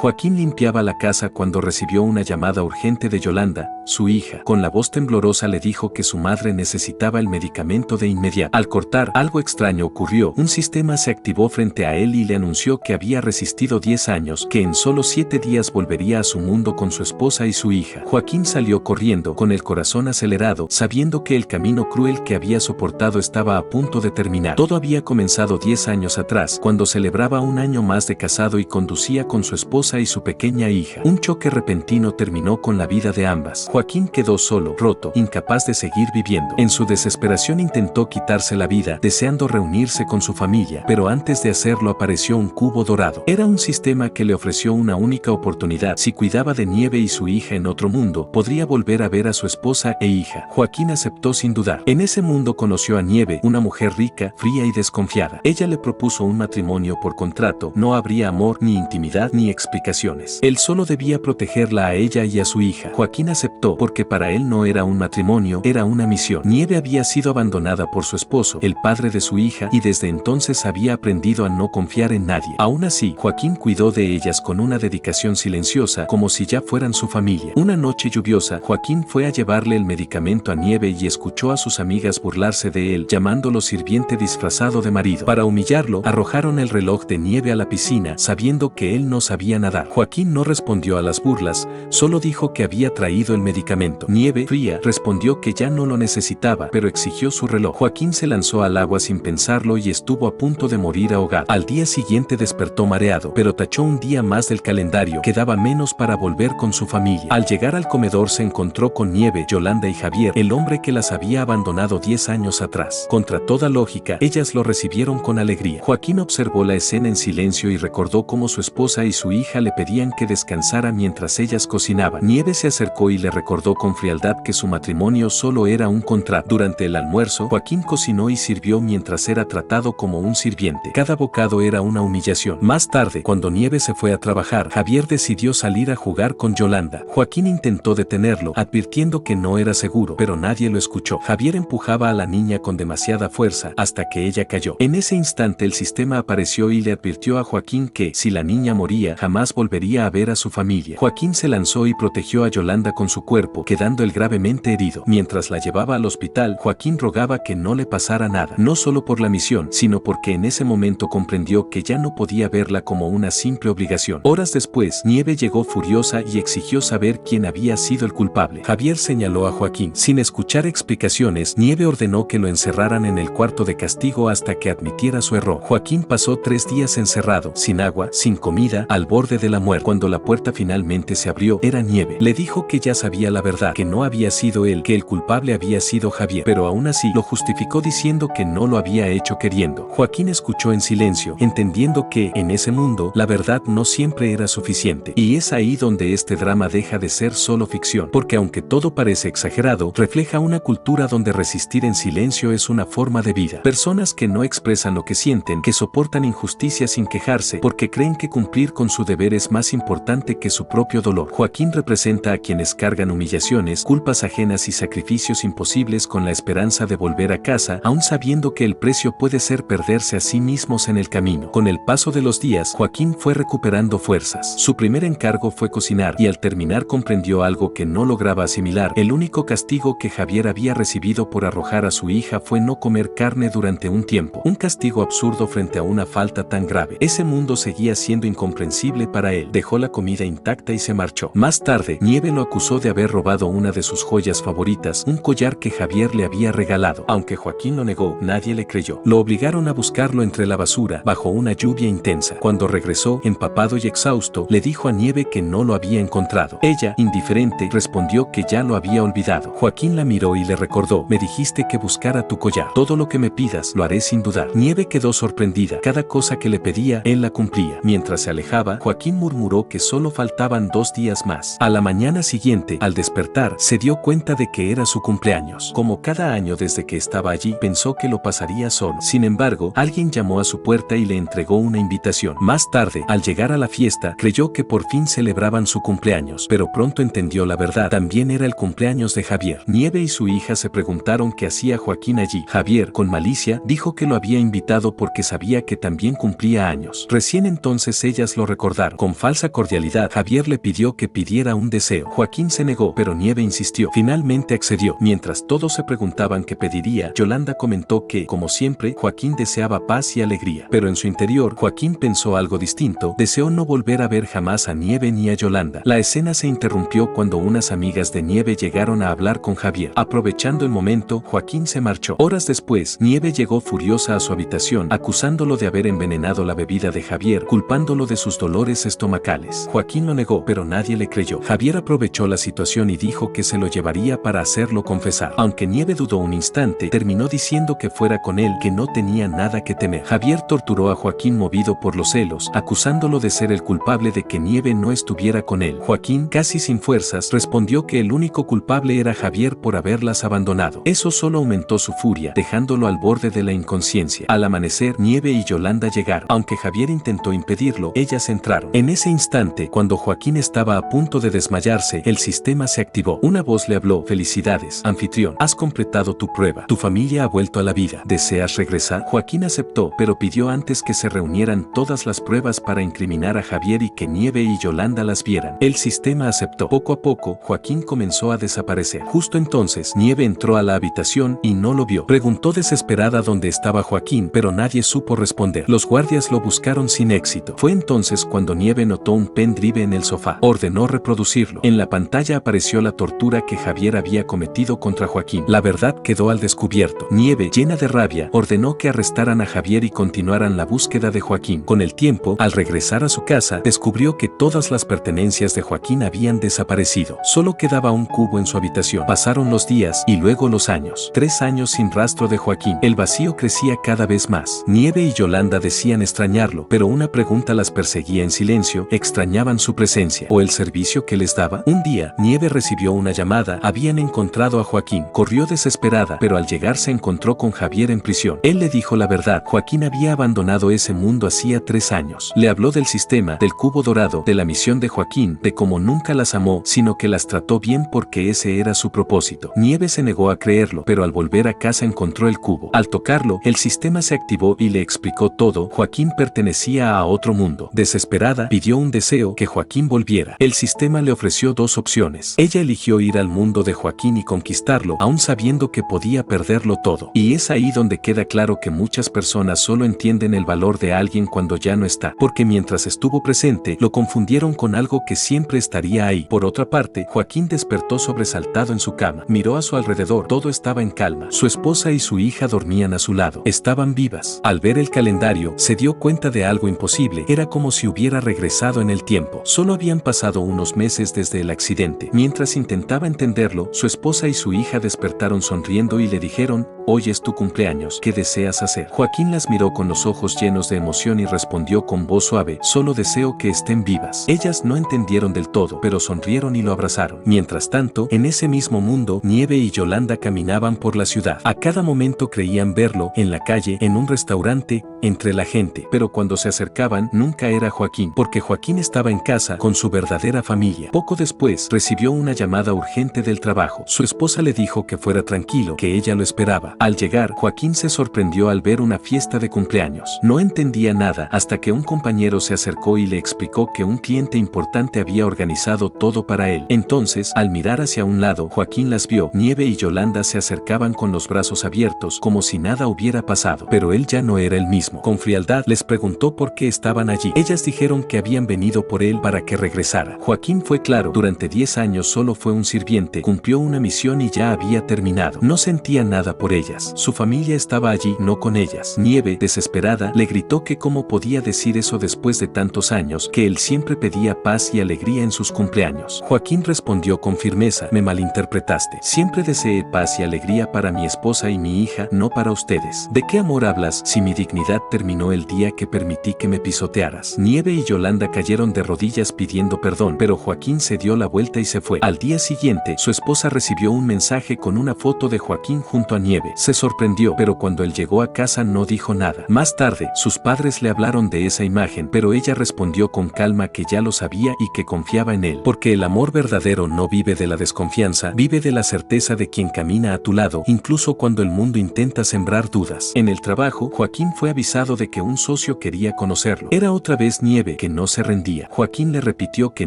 Joaquín limpiaba la casa cuando recibió una llamada urgente de Yolanda, su hija. Con la voz temblorosa le dijo que su madre necesitaba el medicamento de inmediato. Al cortar, algo extraño ocurrió. Un sistema se activó frente a él y le anunció que había resistido 10 años, que en solo 7 días volvería a su mundo con su esposa y su hija. Joaquín salió corriendo, con el corazón acelerado, sabiendo que el camino cruel que había soportado estaba a punto de terminar. Todo había comenzado 10 años atrás, cuando celebraba un año más de casado y conducía con su esposa y su pequeña hija. Un choque repentino terminó con la vida de ambas. Joaquín quedó solo, roto, incapaz de seguir viviendo. En su desesperación intentó quitarse la vida, deseando reunirse con su familia, pero antes de hacerlo apareció un cubo dorado. Era un sistema que le ofreció una única oportunidad. Si cuidaba de Nieve y su hija en otro mundo, podría volver a ver a su esposa e hija. Joaquín aceptó sin dudar. En ese mundo conoció a Nieve, una mujer rica, fría y desconfiada. Ella le propuso un matrimonio por contrato. No habría amor, ni intimidad, ni explicaciones. Él solo debía protegerla a ella y a su hija. Joaquín aceptó porque para él no era un matrimonio, era una misión. Nieve había sido abandonada por su esposo, el padre de su hija, y desde entonces había aprendido a no confiar en nadie. Aún así, Joaquín cuidó de ellas con una dedicación silenciosa, como si ya fueran su familia. Una noche lluviosa, Joaquín fue a llevarle el medicamento a Nieve y escuchó a sus amigas burlarse de él, llamándolo sirviente disfrazado de marido. Para humillarlo, arrojaron el reloj de Nieve a la piscina, sabiendo que él no sabía nadar. Joaquín no respondió a las burlas, solo dijo que había traído el medicamento. Nieve, fría, respondió que ya no lo necesitaba, pero exigió su reloj. Joaquín se lanzó al agua sin pensarlo y estuvo a punto de morir ahogado. Al día siguiente despertó mareado, pero tachó un día más del calendario. Quedaba menos para volver con su familia. Al llegar al comedor se encontró con Nieve, Yolanda y Javier, el hombre que las había abandonado 10 años atrás. Contra toda lógica, ellas lo recibieron con alegría. Joaquín observó la escena en silencio y recordó cómo su esposa y su hija le pedían que descansara mientras ellas cocinaban. Nieve se acercó y le recordó con frialdad que su matrimonio solo era un contrato. Durante el almuerzo, Joaquín cocinó y sirvió mientras era tratado como un sirviente. Cada bocado era una humillación. Más tarde, cuando Nieve se fue a trabajar, Javier decidió salir a jugar con Yolanda. Joaquín intentó detenerlo, advirtiendo que no era seguro, pero nadie lo escuchó. Javier empujaba a la niña con demasiada fuerza hasta que ella cayó. En ese instante el sistema apareció y le advirtió a Joaquín que, si la niña moría, jamás volvería a ver a su familia. Joaquín se lanzó y protegió a Yolanda con su cuerpo, quedando él gravemente herido. Mientras la llevaba al hospital, Joaquín rogaba que no le pasara nada, no solo por la misión, sino porque en ese momento comprendió que ya no podía verla como una simple obligación. Horas después, Nieve llegó furiosa y exigió saber quién había sido el culpable. Javier señaló a Joaquín. Sin escuchar explicaciones, Nieve ordenó que lo encerraran en el cuarto de castigo hasta que admitiera su error. Joaquín pasó 3 días encerrado, sin agua, sin comida, al borde de la muerte. Cuando la puerta finalmente se abrió, era Nieve. Le dijo que ya sabía la verdad, que no había sido él, que el culpable había sido Javier, pero aún así lo justificó diciendo que no lo había hecho queriendo. Joaquín escuchó en silencio, entendiendo que, en ese mundo, la verdad no siempre era suficiente. Y es ahí donde este drama deja de ser solo ficción, porque aunque todo parece exagerado, refleja una cultura donde resistir en silencio es una forma de vida. Personas que no expresan lo que sienten, que soportan injusticias sin quejarse, porque creen que cumplir con su deber es más importante que su propio dolor. Joaquín representa a quienes cargan humillaciones, culpas ajenas y sacrificios imposibles con la esperanza de volver a casa, aún sabiendo que el precio puede ser perderse a sí mismos en el camino. Con el paso de los días, Joaquín fue recuperando fuerzas. Su primer encargo fue cocinar, y al terminar comprendió algo que no lograba asimilar. El único castigo que Javier había recibido por arrojar a su hija fue no comer carne durante un tiempo. Un castigo absurdo frente a una falta tan grave. Ese mundo seguía siendo incomprensible para él. Dejó la comida intacta y se marchó. Más tarde, Nieve lo acusó de haber robado una de sus joyas favoritas, un collar que Javier le había regalado. Aunque Joaquín lo negó, nadie le creyó. Lo obligaron a buscarlo entre la basura, bajo una lluvia intensa. Cuando regresó, empapado y exhausto, le dijo a Nieve que no lo había encontrado. Ella, indiferente, respondió que ya lo había olvidado. Joaquín la miró y le recordó: me dijiste que buscara tu collar. Todo lo que me pidas, lo haré sin dudar. Nieve quedó sorprendida. Cada cosa que le pedía, él la cumplía. Mientras se alejaba, Joaquín murmuró que solo faltaban 2 días más. A la mañana siguiente, Al despertar, se dio cuenta de que era su cumpleaños. Como cada año desde que estaba allí, pensó que lo pasaría solo. Sin embargo, alguien llamó a su puerta y le entregó una invitación. Más tarde, al llegar a la fiesta, creyó que por fin celebraban su cumpleaños, pero pronto entendió la verdad. También era el cumpleaños de Javier. Nieve y su hija se preguntaron qué hacía Joaquín allí. Javier, con malicia, dijo que lo había invitado porque sabía que también cumplía años. Recién entonces ellas lo recordaron. Con falsa cordialidad, Javier le pidió que pidiera un deseo. Joaquín se negó, pero Nieve insistió. Finalmente accedió. Mientras todos se preguntaban qué pediría, Yolanda comentó que, como siempre, Joaquín deseaba paz y alegría. Pero en su interior, Joaquín pensó algo distinto. Deseó no volver a ver jamás a Nieve ni a Yolanda. La escena se interrumpió cuando unas amigas de Nieve llegaron a hablar con Javier. Aprovechando el momento, Joaquín se marchó. Horas después, Nieve llegó furiosa a su habitación, acusándolo de haber envenenado la bebida de Javier, culpándolo de sus dolores estomacales. Joaquín lo negó, pero nadie le creyó. Javier aprovechó la situación y dijo que se lo llevaría para hacerlo confesar. Aunque Nieve dudó un instante, terminó diciendo que fuera con él, que no tenía nada que temer. Javier torturó a Joaquín movido por los celos, acusándolo de ser el culpable de que Nieve no estuviera con él. Joaquín, casi sin fuerzas, respondió que el único culpable era Javier por haberlas abandonado. Eso solo aumentó su furia, dejándolo al borde de la inconsciencia. Al amanecer, Nieve y Yolanda llegaron. Aunque Javier intentó impedirlo, ellas entraron. En ese instante, cuando Joaquín estaba a punto de desmayarse, el sistema se activó. Una voz le habló: "Felicidades, anfitrión, has completado tu prueba. Tu familia ha vuelto a la vida. ¿Deseas regresar?". Joaquín aceptó, pero pidió antes que se reunieran todas las pruebas para incriminar a Javier y que Nieve y Yolanda las vieran. El sistema aceptó. Poco a poco, Joaquín comenzó a desaparecer. Justo entonces, Nieve entró a la habitación y no lo vio. Preguntó desesperada dónde estaba Joaquín, pero nadie supo responder. Los guardias lo buscaron sin éxito. Fue entonces cuando Nieve notó un pendrive en el sofá. Ordenó reproducirlo. En la pantalla apareció la tortura que Javier había cometido contra Joaquín. La verdad quedó al descubierto. Nieve, llena de rabia, ordenó que arrestaran a Javier y continuaran la búsqueda de Joaquín. Con el tiempo, al regresar a su casa, descubrió que todas las pertenencias de Joaquín habían desaparecido. Solo quedaba un cubo en su habitación. Pasaron los días y luego los años. 3 años sin rastro de Joaquín. El vacío crecía cada vez más. Nieve y Yolanda decían extrañarlo, pero una pregunta las perseguía en silencio: ¿extrañaban su presencia o el servicio que les daba? Un día, Nieve recibió una llamada. Habían encontrado a Joaquín. Corrió desesperada, pero al llegar se encontró con Javier en prisión. Él le dijo la verdad. Joaquín había abandonado ese mundo hacía 3 años. Le habló del sistema, del cubo dorado, de la misión de Joaquín, de cómo nunca las amó, sino que las trató bien porque ese era su propósito. Nieve se negó a creerlo, pero al volver a casa encontró el cubo. Al tocarlo, el sistema se activó y le explicó todo. Joaquín pertenecía a otro mundo. Desesperada, pidió un deseo: que Joaquín volviera. El sistema le ofreció 2 opciones. Ella eligió ir al mundo de Joaquín y conquistarlo, aún sabiendo que podía perderlo todo. Y es ahí donde queda claro que muchas personas solo entienden el valor de alguien cuando ya no está, porque mientras estuvo presente, lo confundieron con algo que siempre estaría ahí. Por otra parte, Joaquín despertó sobresaltado en su cama. Miró a su alrededor. Todo estaba en calma. Su esposa y su hija dormían a su lado. Estaban vivas. Al ver el calendario, se dio cuenta de algo imposible. Era como si hubiera regresado en el tiempo. Solo habían pasado unos meses desde el accidente. Mientras intentaba entenderlo, su esposa y su hija despertaron sonriendo y le dijeron: "Hoy es tu cumpleaños. ¿Qué deseas hacer?". Joaquín las miró con los ojos llenos de emoción y respondió con voz suave: "Solo deseo que estén vivas". Ellas no entendieron del todo, pero sonrieron y lo abrazaron. Mientras tanto, en ese mismo mundo, Nieve y Yolanda caminaban por la ciudad. A cada momento creían verlo, en la calle, en un restaurante, entre la gente. Pero cuando se acercaban, nunca era Joaquín, porque Joaquín estaba en casa con su verdadera familia. Poco después, recibió una llamada urgente del trabajo. Su esposa le dijo que fuera tranquilo, que ella lo esperaba. Al llegar, Joaquín se sorprendió al ver una fiesta de cumpleaños. No entendía nada hasta que un compañero se acercó y le explicó que un cliente importante había organizado todo para él. Entonces, al mirar hacia un lado, Joaquín las vio. Nieve y Yolanda se acercaban con los brazos abiertos, como si nada hubiera pasado. Pero él ya no era el mismo. Con frialdad, les preguntó por qué estaban allí. Ellas dijeron que habían venido por él para que regresara. Joaquín fue claro: durante 10 años solo fue un sirviente, cumplió una misión y ya había terminado. No sentía nada por ella. ellas. Su familia estaba allí, no con ellas. Nieve, desesperada, le gritó que cómo podía decir eso después de tantos años, que él siempre pedía paz y alegría en sus cumpleaños. Joaquín respondió con firmeza: me malinterpretaste. Siempre deseé paz y alegría para mi esposa y mi hija, no para ustedes. ¿De qué amor hablas si mi dignidad terminó el día que permití que me pisotearas? Nieve y Yolanda cayeron de rodillas pidiendo perdón, pero Joaquín se dio la vuelta y se fue. Al día siguiente, su esposa recibió un mensaje con una foto de Joaquín junto a Nieve. Se sorprendió, pero cuando él llegó a casa no dijo nada. Más tarde, sus padres le hablaron de esa imagen, pero ella respondió con calma que ya lo sabía y que confiaba en él, porque el amor verdadero no vive de la desconfianza, vive de la certeza de quien camina a tu lado, incluso cuando el mundo intenta sembrar dudas. En el trabajo, Joaquín fue avisado de que un socio quería conocerlo. Era otra vez Nieve, que no se rendía. Joaquín le repitió que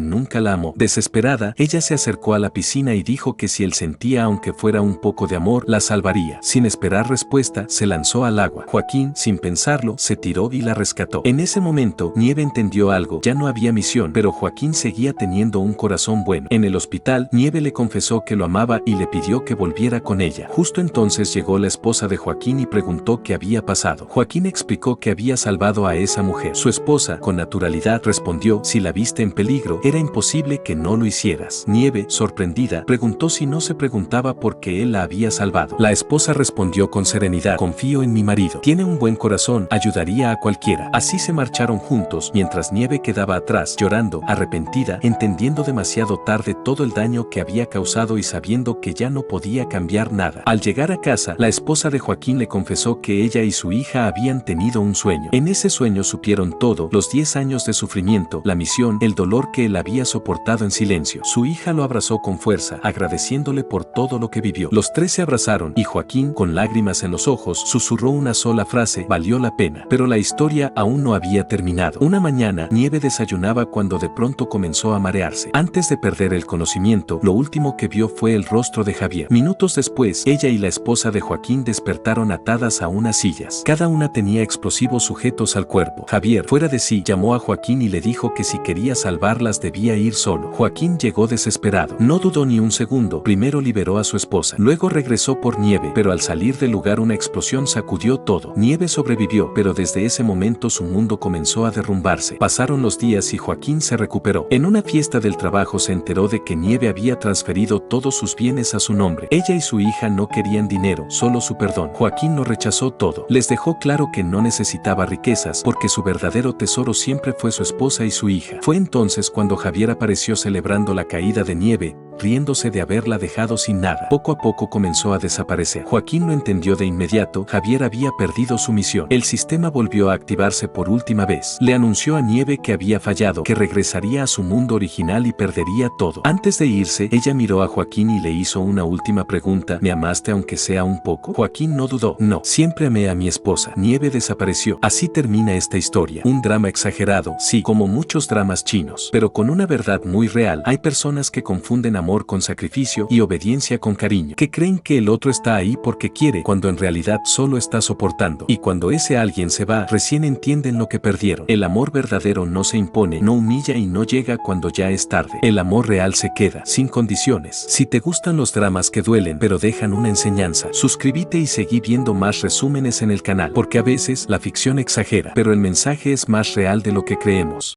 nunca la amó. Desesperada, ella se acercó a la piscina y dijo que si él sentía aunque fuera un poco de amor, la salvaría. Sin esperar respuesta, se lanzó al agua. Joaquín, sin pensarlo, se tiró y la rescató. En ese momento, Nieve entendió algo. Ya no había misión, pero Joaquín seguía teniendo un corazón bueno. En el hospital, Nieve le confesó que lo amaba y le pidió que volviera con ella. Justo entonces llegó la esposa de Joaquín y preguntó qué había pasado. Joaquín explicó que había salvado a esa mujer. Su esposa, con naturalidad, respondió: si la viste en peligro, era imposible que no lo hicieras. Nieve, sorprendida, preguntó si no se preguntaba por qué él la había salvado. La esposa respondió con serenidad: confío en mi marido. Tiene un buen corazón, ayudaría a cualquiera. Así se marcharon juntos, mientras Nieve quedaba atrás, llorando, arrepentida, entendiendo demasiado tarde todo el daño que había causado y sabiendo que ya no podía cambiar nada. Al llegar a casa, la esposa de Joaquín le confesó que ella y su hija habían tenido un sueño. En ese sueño supieron todo: los 10 años de sufrimiento, la misión, el dolor que él había soportado en silencio. Su hija lo abrazó con fuerza, agradeciéndole por todo lo que vivió. Los tres se abrazaron y Joaquín, con lágrimas en los ojos, susurró una sola frase: valió la pena. Pero la historia aún no había terminado. Una mañana, Nieve desayunaba cuando de pronto comenzó a marearse. Antes de perder el conocimiento, lo último que vio fue el rostro de Javier. Minutos después, ella y la esposa de Joaquín despertaron atadas a unas sillas. Cada una tenía explosivos sujetos al cuerpo. Javier, fuera de sí, llamó a Joaquín y le dijo que si quería salvarlas debía ir solo. Joaquín llegó desesperado. No dudó ni un segundo. Primero liberó a su esposa. Luego regresó por Nieve, pero al salir del lugar una explosión sacudió todo. Nieve sobrevivió, pero desde ese momento su mundo comenzó a derrumbarse. Pasaron los días y Joaquín se recuperó. En una fiesta del trabajo se enteró de que Nieve había transferido todos sus bienes a su nombre. Ella y su hija no querían dinero, solo su perdón. Joaquín lo rechazó todo. Les dejó claro que no necesitaba riquezas, porque su verdadero tesoro siempre fue su esposa y su hija. Fue entonces cuando Javier apareció celebrando la caída de Nieve, riéndose de haberla dejado sin nada. Poco a poco comenzó a desaparecer. Joaquín lo entendió de inmediato: Javier había perdido su misión. El sistema volvió a activarse por última vez. Le anunció a Nieve que había fallado, que regresaría a su mundo original y perdería todo. Antes de irse, ella miró a Joaquín y le hizo una última pregunta: ¿me amaste aunque sea un poco? Joaquín no dudó: no, siempre amé a mi esposa. Nieve desapareció. Así termina esta historia. Un drama exagerado, sí, como muchos dramas chinos, pero con una verdad muy real. Hay personas que confunden amor con sacrificio y obediencia con cariño, que creen que el otro está ahí porque quiere, cuando en realidad solo está soportando. Y cuando ese alguien se va, recién entienden lo que perdieron. El amor verdadero no se impone, no humilla y no llega cuando ya es tarde. El amor real se queda, sin condiciones. Si te gustan los dramas que duelen pero dejan una enseñanza, suscríbete y seguí viendo más resúmenes en el canal, porque a veces la ficción exagera, pero el mensaje es más real de lo que creemos.